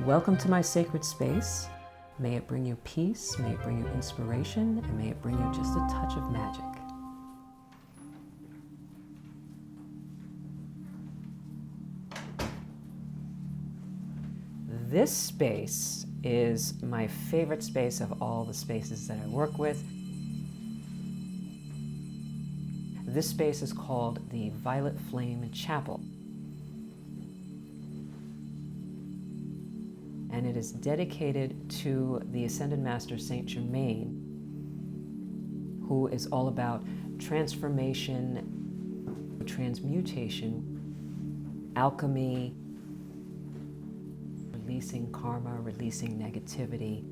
Welcome to my sacred space. May it bring you peace, may it bring you inspiration, and may it bring you just a touch of magic. This space is my favorite space of all the spaces that I work with. This space is called the Violet Flame Chapel. And it is dedicated to the Ascended Master Saint Germain, who is all about transformation, transmutation, alchemy, releasing karma, releasing negativity.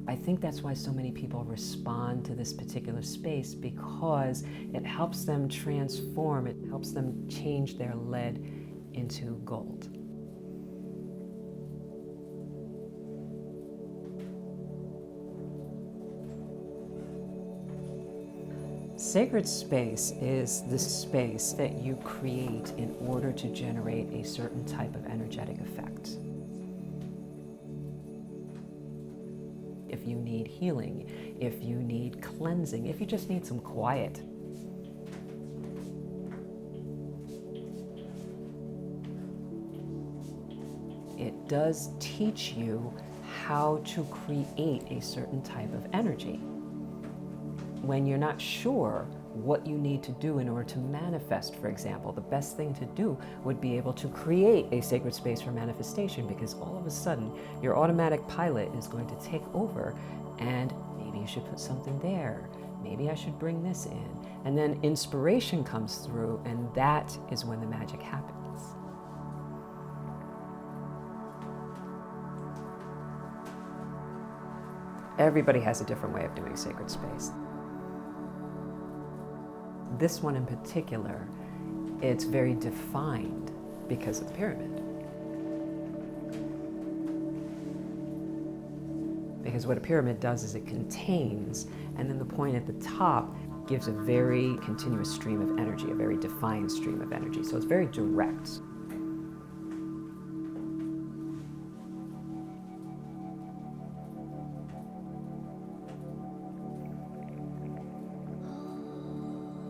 I think that's why so many people respond to this particular space, because it helps them transform, it helps them change their lead into gold. Sacred space is the space that you create in order to generate a certain type of energetic effect. If you need healing, if you need cleansing, if you just need some quiet. It does teach you how to create a certain type of energy. When you're not sure what you need to do in order to manifest, for example, the best thing to do would be able to create a sacred space for manifestation, because all of a sudden your automatic pilot is going to take over, and maybe you should put something there. Maybe I should bring this in. And then inspiration comes through, and that is when the magic happens. Everybody has a different way of doing sacred space. This one in particular, it's very defined because of the pyramid. Because what a pyramid does is it contains, and then the point at the top gives a very continuous stream of energy, a very defined stream of energy. So it's very direct.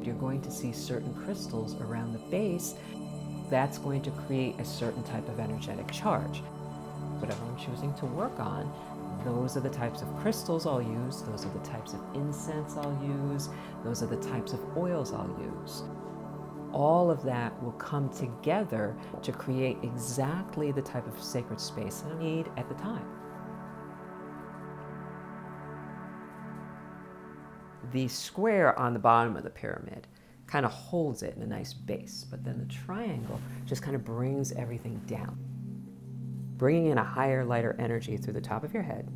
You're going to see certain crystals around the base. That's going to create a certain type of energetic charge. Whatever I'm choosing to work on, those are the types of crystals I'll use, those are the types of incense I'll use, those are the types of oils I'll use. All of that will come together to create exactly the type of sacred space that I need at the time. The square on the bottom of the pyramid kind of holds it in a nice base, but then the triangle just kind of brings everything down, bringing in a higher, lighter energy through the top of your head,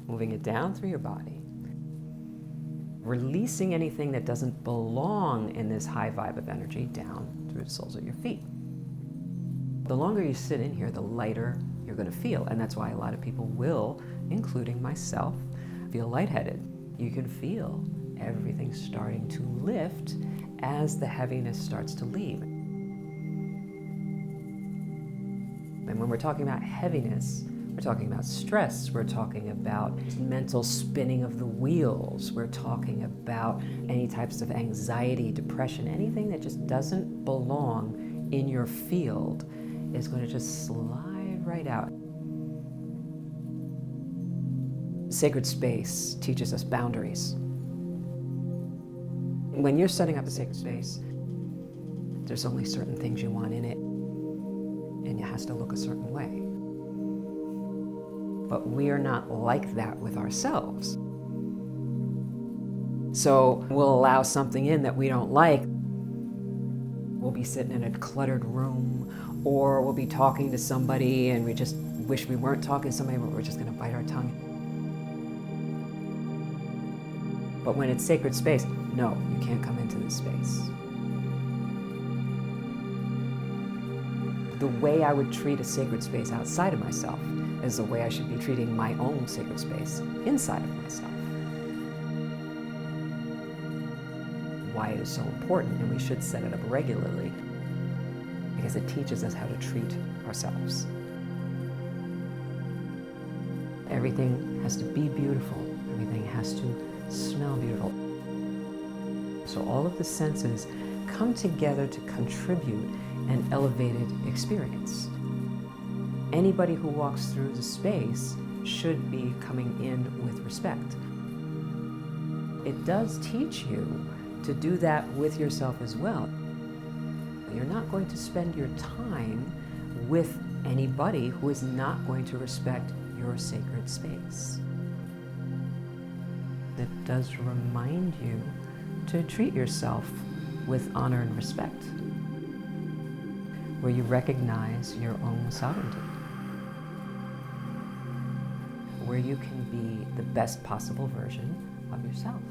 moving it down through your body, releasing anything that doesn't belong in this high vibe of energy down through the soles of your feet. The longer you sit in here, the lighter you're going to feel, and that's why a lot of people will, including myself, feel lightheaded. You can feel everything starting to lift as the heaviness starts to leave. And when we're talking about heaviness, we're talking about stress, we're talking about mental spinning of the wheels, we're talking about any types of anxiety, depression, anything that just doesn't belong in your field is going to just slide right out. Sacred space teaches us boundaries. When you're setting up a sacred space, there's only certain things you want in it, and it has to look a certain way. But we are not like that with ourselves. So we'll allow something in that we don't like. We'll be sitting in a cluttered room, or we'll be talking to somebody and we just wish we weren't talking to somebody, but we're just going to bite our tongue. But when it's sacred space, no, you can't come into this space. The way I would treat a sacred space outside of myself is the way I should be treating my own sacred space inside of myself. Why it is so important, and we should set it up regularly. because it teaches us how to treat ourselves. Everything has to be beautiful. Everything has to smell beautiful. So all of the senses come together to contribute an elevated experience. Anybody who walks through the space should be coming in with respect. It does teach you to do that with yourself as well. You're not going to spend your time with anybody who is not going to respect your sacred space. It does remind you to treat yourself with honor and respect, where you recognize your own sovereignty, where you can be the best possible version of yourself.